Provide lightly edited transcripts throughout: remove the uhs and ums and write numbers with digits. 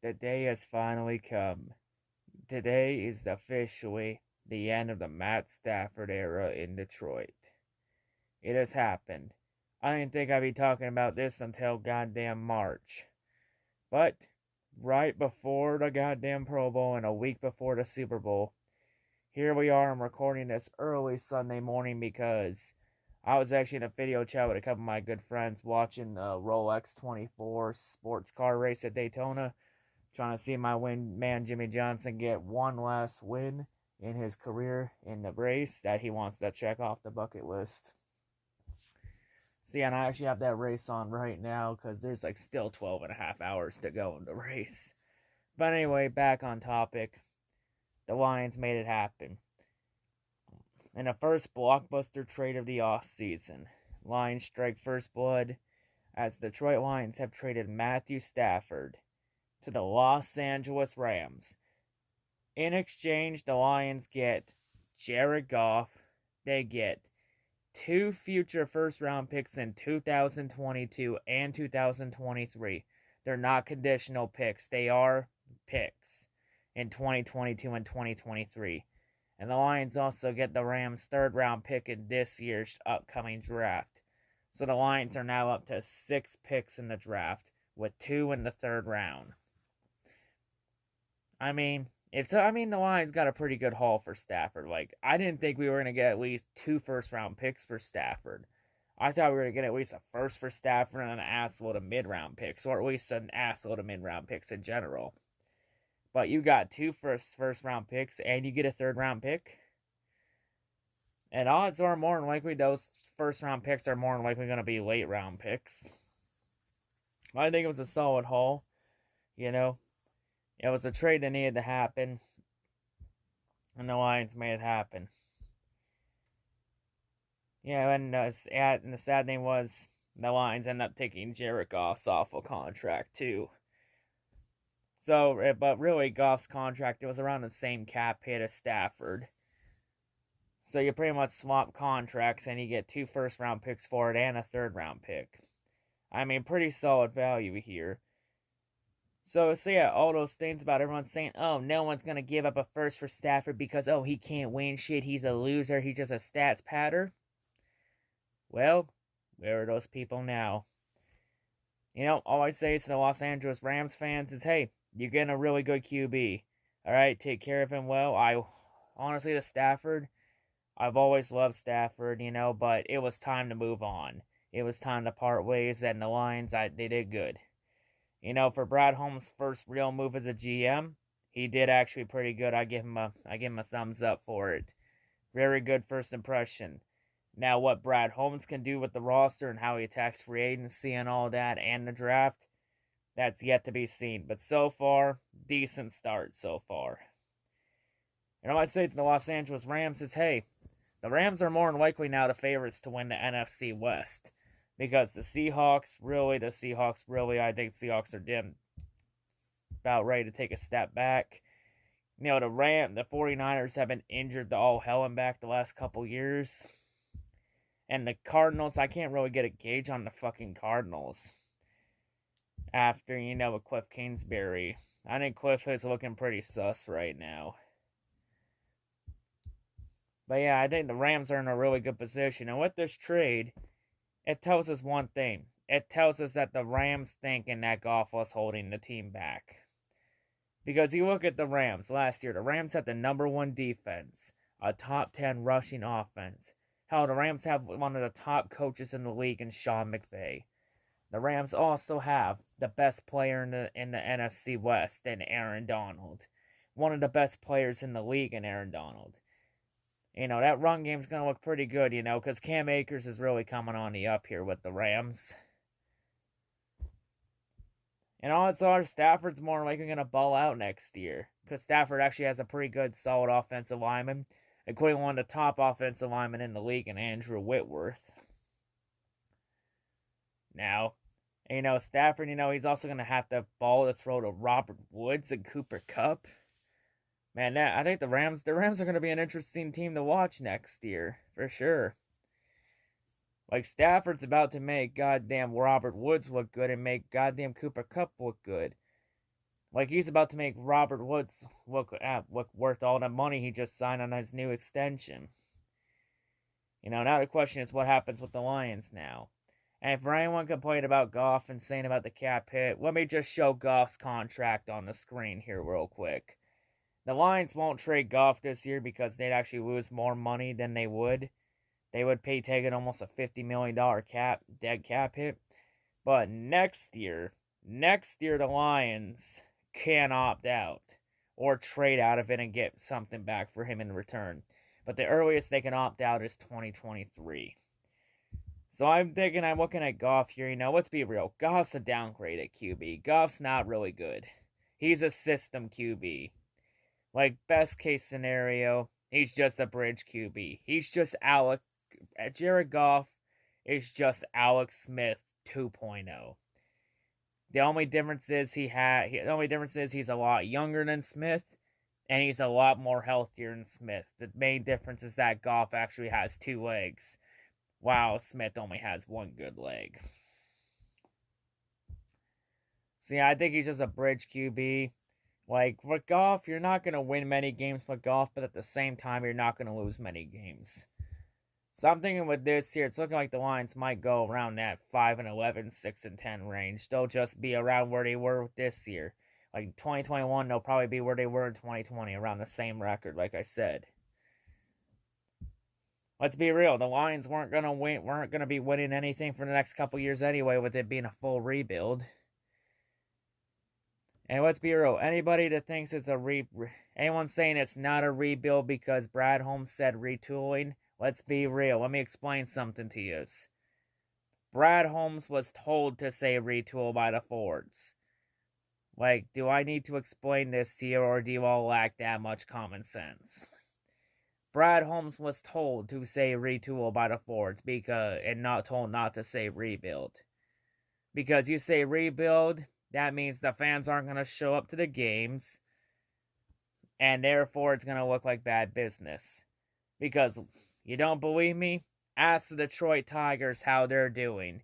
The day has finally come. Today is officially the end of the Matt Stafford era in Detroit. It has happened. I didn't think I'd be talking about this until goddamn March. But right before the goddamn Pro Bowl and a week before the Super Bowl, here we are. I'm recording this early Sunday morning because I was actually in a video chat with a couple of my good friends watching the Rolex 24 sports car race at Daytona, trying to see my man Jimmy Johnson get one last win in his career in the race that he wants to check off the bucket list. See, and I actually have that race on right now because there's like still 12 and a half hours to go in the race. But anyway, back on topic. The Lions made it happen. In the first blockbuster trade of the offseason, Lions strike first blood as the Detroit Lions have traded Matthew Stafford to the Los Angeles Rams. In exchange, the Lions get Jared Goff. They get 2 future first-round picks in 2022 and 2023. They're not conditional picks. They are picks in 2022 and 2023. And the Lions also get the Rams' third-round pick in this year's upcoming draft. So the Lions are now up to 6 picks in the draft, with 2 in the third round. The Lions got a pretty good haul for Stafford. I didn't think we were going to get at least 2 first-round picks for Stafford. I thought we were going to get at least a first for Stafford and an assload of mid-round picks, or at least an assload of mid-round picks in general. But you got 2 first-round picks, and you get a third-round pick. And odds are more than likely those first-round picks are more than likely going to be late-round picks. I think it was a solid haul, It was a trade that needed to happen, and the Lions made it happen. And the sad thing was the Lions ended up taking Jared Goff's awful contract, too. But really, Goff's contract, it was around the same cap hit as Stafford. So you pretty much swap contracts, and you get 2 first-round picks for it and a third-round pick. Pretty solid value here. So all those things about everyone saying, oh, no one's going to give up a first for Stafford because, oh, he can't win shit, he's a loser, he's just a stats patter. Well, where are those people now? All I say to the Los Angeles Rams fans is, hey, you're getting a really good QB. Alright, take care of him well. Honestly, the Stafford, I've always loved Stafford, but it was time to move on. It was time to part ways, and the Lions, they did good. For Brad Holmes' first real move as a GM, he did actually pretty good. I give him a thumbs up for it. Very good first impression. Now, what Brad Holmes can do with the roster and how he attacks free agency and all that and the draft, that's yet to be seen. But so far, decent start so far. And all I say to the Los Angeles Rams is, hey, the Rams are more than likely now the favorites to win the NFC West. Because the Seahawks, I think Seahawks are about ready to take a step back. The 49ers have been injured to all hell and back the last couple years. And the Cardinals, I can't really get a gauge on the fucking Cardinals. After, with Cliff Kingsbury. I think Cliff is looking pretty sus right now. But yeah, I think the Rams are in a really good position. And with this trade, it tells us one thing. It tells us that the Rams thinking that Goff was holding the team back. Because you look at the Rams last year, the Rams had the number 1 defense, a top 10 rushing offense. Hell, the Rams have one of the top coaches in the league in Sean McVay. The Rams also have the best player in the NFC West in Aaron Donald. One of the best players in the league in Aaron Donald. That run game's going to look pretty good, because Cam Akers is really coming on the up here with the Rams. And odds are Stafford's more likely going to ball out next year, because Stafford actually has a pretty good, solid offensive lineman, including one of the top offensive linemen in the league in Andrew Whitworth. Now, Stafford, he's also going to have to ball to throw to Robert Woods and Cooper Kupp. Man, I think the Rams are going to be an interesting team to watch next year, for sure. Stafford's about to make goddamn Robert Woods look good and make goddamn Cooper Kupp look good. Like, he's about to make Robert Woods look worth all the money he just signed on his new extension. Now the question is what happens with the Lions now. And for anyone complaining about Goff and saying about the cap hit, let me just show Goff's contract on the screen here real quick. The Lions won't trade Goff this year because they'd actually lose more money than they would. They would pay taking almost a $50 million dead cap hit. But next year the Lions can opt out or trade out of it and get something back for him in return. But the earliest they can opt out is 2023. So I'm looking at Goff here. Let's be real. Goff's a downgrade at QB. Goff's not really good. He's a system QB. Like, best case scenario, he's just a bridge QB. He's just Jared Goff is just Alex Smith 2.0. The only difference is he's a lot younger than Smith, and he's a lot more healthier than Smith. The main difference is that Goff actually has 2 legs, while Smith only has 1 good leg. So yeah, I think he's just a bridge QB. Like, with Goff, you're not going to win many games with Goff, but at the same time, you're not going to lose many games. So I'm thinking with this here, it's looking like the Lions might go around that 5-11, 6-10 range. They'll just be around where they were this year. Like 2021, they'll probably be where they were in 2020, around the same record, like I said. Let's be real, the Lions weren't gonna be winning anything for the next couple years anyway, with it being a full rebuild. And let's be real, anybody that thinks it's anyone saying it's not a rebuild because Brad Holmes said retooling, let's be real. Let me explain something to you. Brad Holmes was told to say retool by the Fords. Like, do I need to explain this to you, or do you all lack that much common sense? Brad Holmes was told to say retool by the Fords and not told not to say rebuild. Because you say rebuild, that means the fans aren't going to show up to the games, and therefore it's going to look like bad business. Because you don't believe me? Ask the Detroit Tigers how they're doing.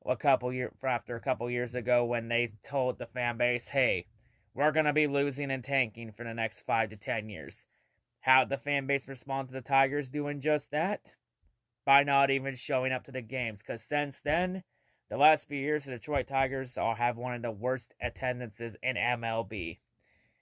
After a couple years ago, when they told the fan base, hey, we're going to be losing and tanking for the next 5 to 10 years. How'd the fan base respond to the Tigers doing just that? By not even showing up to the games. Because since then, the last few years, the Detroit Tigers have one of the worst attendances in MLB.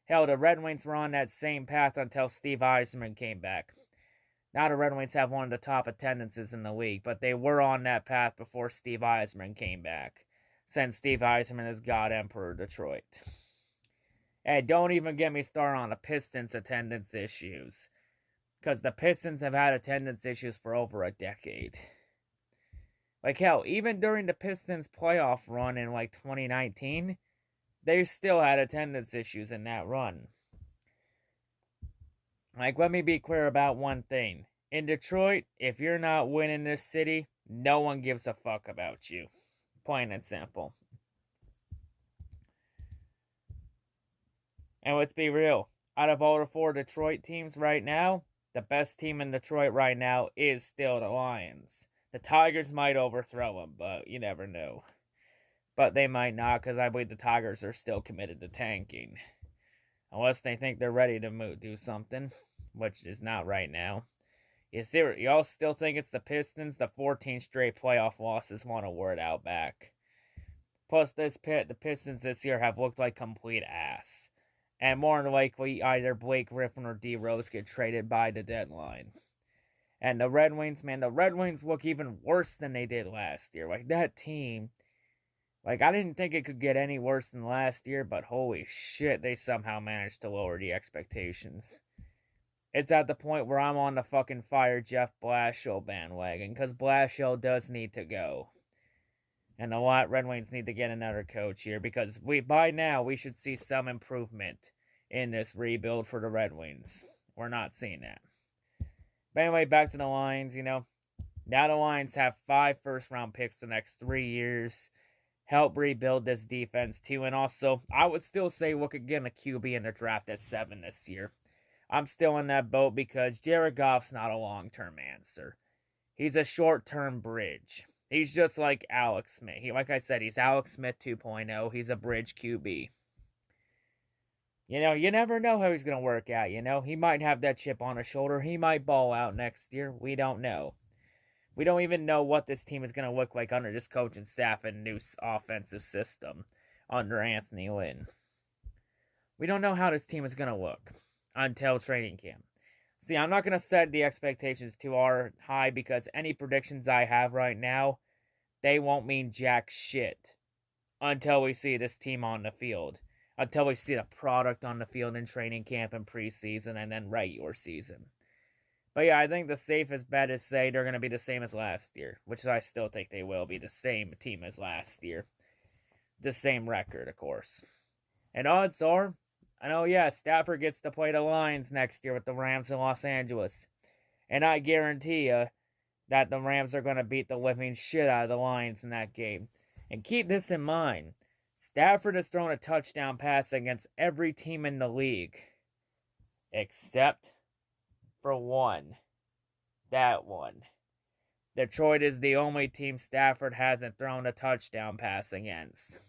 Hell, the Red Wings were on that same path until Steve Yzerman came back. Now the Red Wings have one of the top attendances in the league, but they were on that path before Steve Yzerman came back, since Steve Yzerman is God Emperor Detroit. And don't even get me started on the Pistons' attendance issues, because the Pistons have had attendance issues for over a decade. Like, hell, even during the Pistons' playoff run in, 2019, they still had attendance issues in that run. Like, let me be clear about one thing. In Detroit, if you're not winning this city, no one gives a fuck about you. Plain and simple. And let's be real. Out of all the 4 Detroit teams right now, the best team in Detroit right now is still the Lions. The Tigers might overthrow them, but you never know. But they might not, because I believe the Tigers are still committed to tanking. Unless they think they're ready to do something, which is not right now. Y'all still think it's the Pistons? The 14 straight playoff losses want to wear it out back. Plus, the Pistons this year have looked like complete ass. And more than likely, either Blake Griffin or D Rose get traded by the deadline. And the Red Wings, man, the Red Wings look even worse than they did last year. Like, that team, I didn't think it could get any worse than last year, but holy shit, they somehow managed to lower the expectations. It's at the point where I'm on the fucking fire Jeff Blashill bandwagon, because Blashill does need to go. And the Red Wings need to get another coach here, because by now we should see some improvement in this rebuild for the Red Wings. We're not seeing that. But anyway, back to the Lions, Now the Lions have 5 first-round picks the next 3 years. Help rebuild this defense, too. And also, I would still say look at getting a QB in the draft at 7 this year. I'm still in that boat because Jared Goff's not a long-term answer. He's a short-term bridge. He's just like Alex Smith. Like I said, he's Alex Smith 2.0. He's a bridge QB. You never know how he's going to work out, He might have that chip on his shoulder. He might ball out next year. We don't know. We don't even know what this team is going to look like under this coaching staff and new offensive system under Anthony Lynn. We don't know how this team is going to look until training camp. See, I'm not going to set the expectations too high because any predictions I have right now, they won't mean jack shit until we see this team on the field. Until we see the product on the field in training camp and preseason and then regular season. But yeah, I think the safest bet is say they're going to be the same as last year, which I still think they will be the same team as last year. The same record, of course. And odds are, I know, yeah, Stafford gets to play the Lions next year with the Rams in Los Angeles. And I guarantee you that the Rams are going to beat the living shit out of the Lions in that game. And keep this in mind. Stafford has thrown a touchdown pass against every team in the league. Except for one. That one. Detroit is the only team Stafford hasn't thrown a touchdown pass against.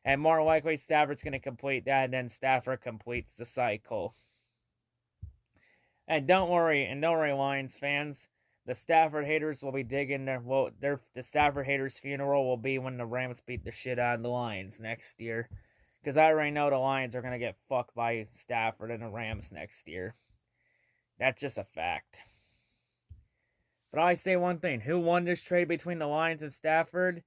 And more likely Stafford's going to complete that, and then Stafford completes the cycle. And don't worry, Lions fans. The Stafford haters will be digging the Stafford haters' funeral will be when the Rams beat the shit out of the Lions next year. Because I already know the Lions are going to get fucked by Stafford and the Rams next year. That's just a fact. But I say one thing. Who won this trade between the Lions and Stafford?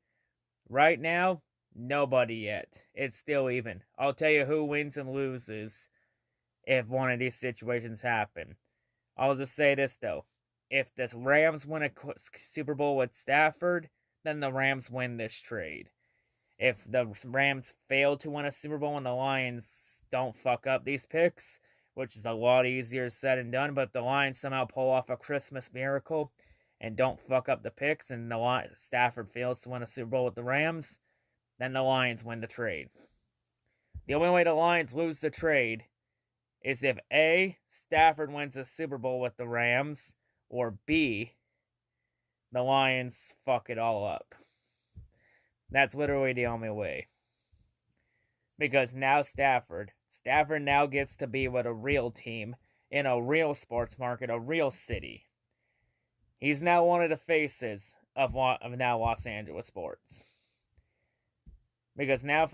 Right now, nobody yet. It's still even. I'll tell you who wins and loses if one of these situations happen. I'll just say this, though. If the Rams win a Super Bowl with Stafford, then the Rams win this trade. If the Rams fail to win a Super Bowl and the Lions don't fuck up these picks, which is a lot easier said than done, but if the Lions somehow pull off a Christmas miracle and don't fuck up the picks and Stafford fails to win a Super Bowl with the Rams, then the Lions win the trade. The only way the Lions lose the trade is if A, Stafford wins a Super Bowl with the Rams, or B, the Lions fuck it all up. That's literally the only way. Because now Stafford now gets to be with a real team in a real sports market, a real city. He's now one of the faces of now Los Angeles sports. Because now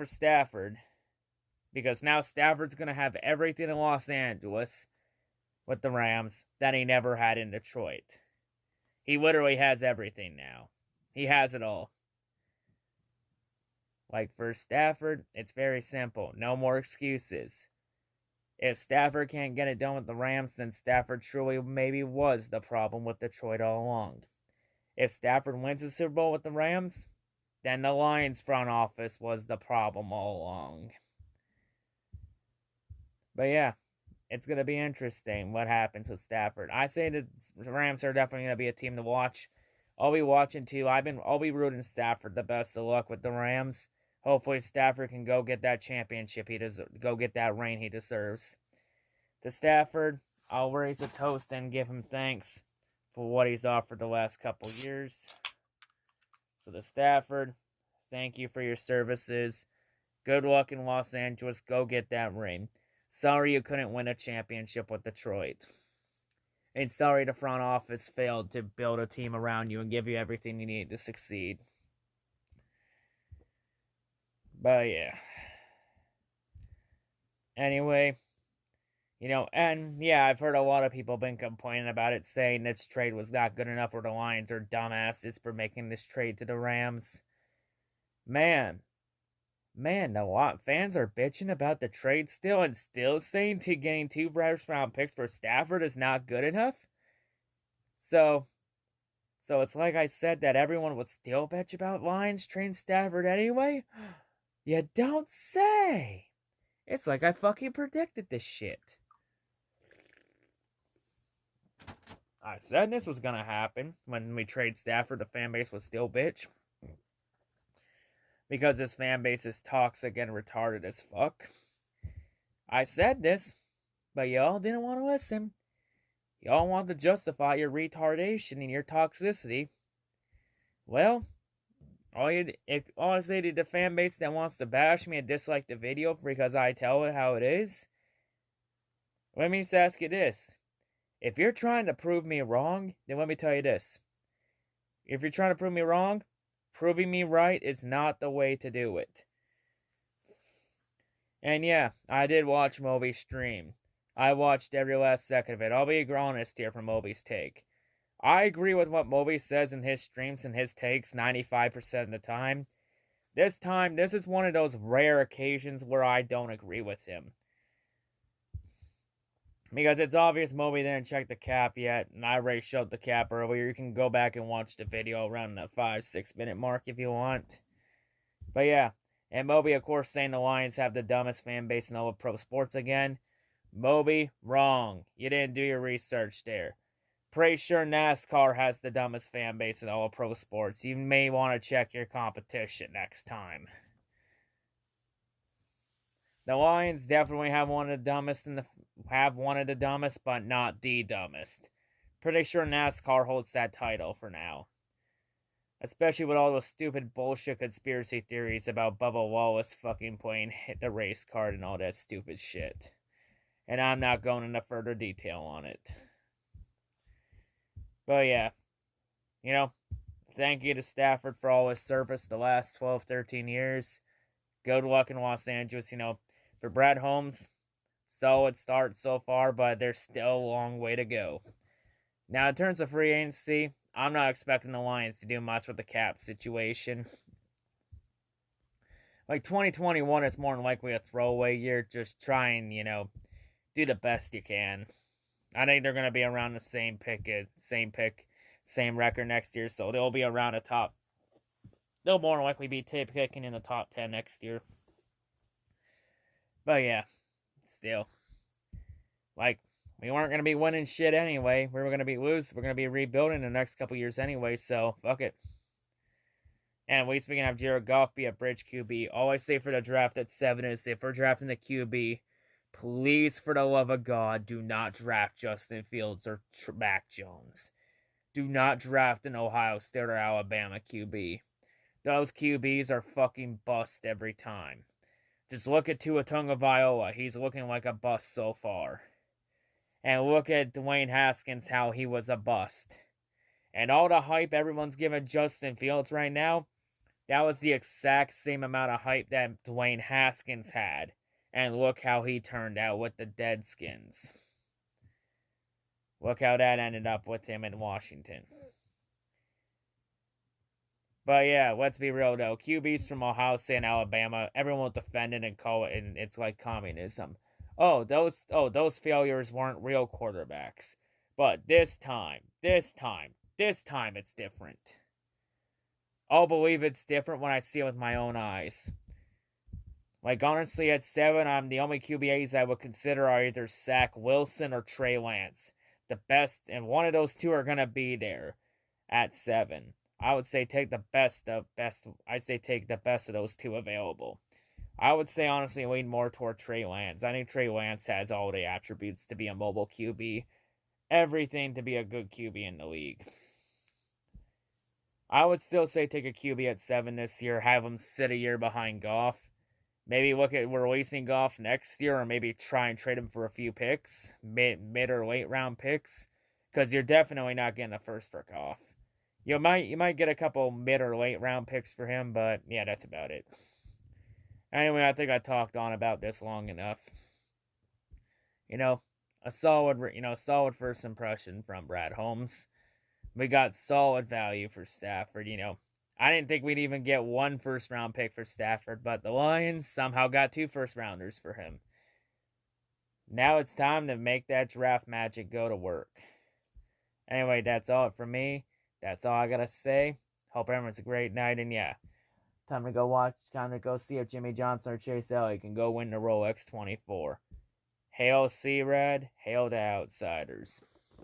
Stafford's going to have everything in Los Angeles with the Rams that he never had in Detroit. He literally has everything now. He has it all. Like for Stafford, it's very simple. No more excuses. If Stafford can't get it done with the Rams, then Stafford truly maybe was the problem with Detroit all along. If Stafford wins the Super Bowl with the Rams, then the Lions front office was the problem all along. But yeah, it's going to be interesting what happens with Stafford. I say the Rams are definitely going to be a team to watch. I'll be watching too. I'll be rooting Stafford the best of luck with the Rams. Hopefully Stafford can go get that championship he deserves, go get that ring he deserves. To Stafford, I'll raise a toast and give him thanks for what he's offered the last couple years. So to Stafford, thank you for your services. Good luck in Los Angeles. Go get that ring. Sorry you couldn't win a championship with Detroit. And sorry the front office failed to build a team around you and give you everything you need to succeed. But yeah. Anyway, and yeah, I've heard a lot of people been complaining about it, saying this trade was not good enough, or the Lions are dumbasses for making this trade to the Rams. Man, the fans are bitching about the trade still, and still saying getting 2 first-round picks for Stafford is not good enough. So it's like I said that everyone would still bitch about Lions trading Stafford anyway? You don't say! It's like I fucking predicted this shit. I said this was gonna happen when we trade Stafford. The fan base would still bitch. Because this fan base is toxic and retarded as fuck. I said this, but y'all didn't want to listen. Y'all want to justify your retardation and your toxicity. Well, all I say to the fan base that wants to bash me and dislike the video because I tell it how it is Let me just ask you this. If you're trying to prove me wrong, then let me tell you this. If you're trying to prove me wrong, proving me right is not the way to do it. And yeah, I did watch Moby's stream. I watched every last second of it. I'll be honest here from Moby's take. I agree with what Moby says in his streams and his takes 95% of the time. This is one of those rare occasions where I don't agree with him. Because it's obvious Moby didn't check the cap yet, and I already showed the cap earlier. You can go back and watch the video around the 5-6 minute mark if you want. But yeah, and Moby, of course, saying the Lions have the dumbest fan base in all of pro sports again. Moby, wrong. You didn't do your research there. Pretty sure NASCAR has the dumbest fan base in all of pro sports. You may want to check your competition next time. The Lions definitely have one of the dumbest but not the dumbest. Pretty sure NASCAR holds that title for now. Especially with all those stupid bullshit conspiracy theories about Bubba Wallace fucking playing hit the race card and all that stupid shit. And I'm not going into further detail on it. But yeah, thank you to Stafford for all his service the last 12, 13 years. Good luck in Los Angeles, For Brad Holmes, solid start so far, but there's still a long way to go. Now, in terms of free agency, I'm not expecting the Lions to do much with the cap situation. Like, 2021 is more than likely a throwaway year. Just try and, do the best you can. I think they're going to be around the same record next year, so they'll be around the top. They'll more than likely be picking in the top 10 next year. But yeah, still. Like, we weren't going to be winning shit anyway. We were going to be losing. We're going to be rebuilding the next couple years anyway, so fuck it. And at least we can have Jared Goff be a bridge QB. All I say for the draft at 7 is if we're drafting the QB, please, for the love of God, do not draft Justin Fields or Mac Jones. Do not draft an Ohio State or Alabama QB. Those QBs are fucking bust every time. Just look at Tua Tagovailoa. He's looking like a bust so far. And look at Dwayne Haskins, how he was a bust. And all the hype everyone's giving Justin Fields right now, that was the exact same amount of hype that Dwayne Haskins had. And look how he turned out with the Deadskins. Look how that ended up with him in Washington. But yeah, let's be real though. QBs from Ohio State and Alabama, everyone will defend it and call it, and it's like communism. Those failures weren't real quarterbacks. But this time, it's different. I'll believe it's different when I see it with my own eyes. Like, honestly, at 7, the only QBAs I would consider are either Zach Wilson or Trey Lance. The best, and one of those two are going to be there at 7. I would say take the best of those two available. I would say, honestly, lean more toward Trey Lance. I think Trey Lance has all the attributes to be a mobile QB. Everything to be a good QB in the league. I would still say take a QB at 7 this year. Have him sit a year behind Goff. Maybe look at releasing Goff next year, or maybe try and trade him for a few picks. Mid or late round picks. Because you're definitely not getting a first for Goff. You might get a couple mid or late round picks for him, but yeah, that's about it. Anyway, I think I talked on about this long enough. A solid first impression from Brad Holmes. We got solid value for Stafford, I didn't think we'd even get 1 first round pick for Stafford, but the Lions somehow got 2 first rounders for him. Now it's time to make that draft magic go to work. Anyway, that's all for me. That's all I gotta say. Hope everyone's a great night, and yeah, time to go see if Jimmy Johnson or Chase Elliott can go win the Rolex 24. Hail C-Rad, hail DaOutsiders.